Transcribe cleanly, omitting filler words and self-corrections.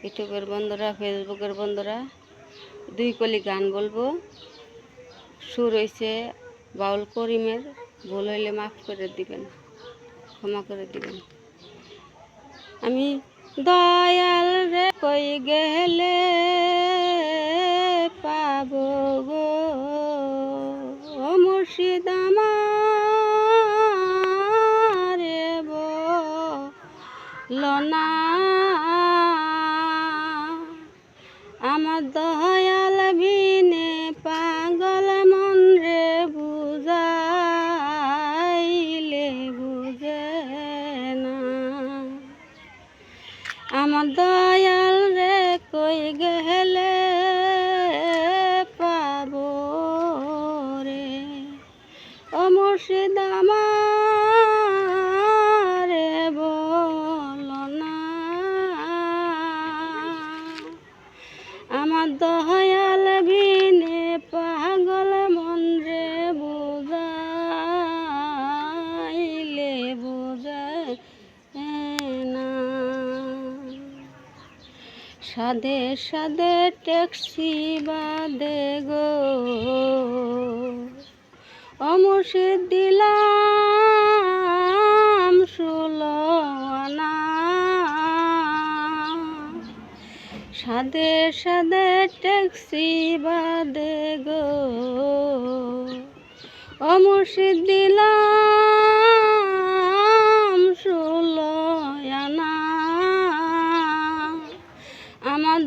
ইউটিউবের বন্ধুরা, ফেসবুকের বন্ধুরা, দুই কলি গান বলবো। সুর হয়েছে বাউল করিমের। ভুল হইলে মাফ করে দিবেন, ক্ষমা করে দিবেন। আমি দয়াল রে কই গেলে পাবো গো মুর্শিদ আমারে বলনা, আমার দয়াল বিনে পাগল মন রে বুঝাইলে বুঝে না। আমার দয়াল রে কই গেলে পাবো রে ও মুর্শিদ আমারে বলনা, আমার দয়াল বিনে পাগল মন রে বুঝাইলে বুঝে না। সাধে সাধে ট্যাক্সি বাদে গো ও মুর্শিদ দিলাম 16 আনা। সাধে সাধে ট্যাক্সি বাদে গো ও মুর্শিদ দিলাম 16 আনা। আমার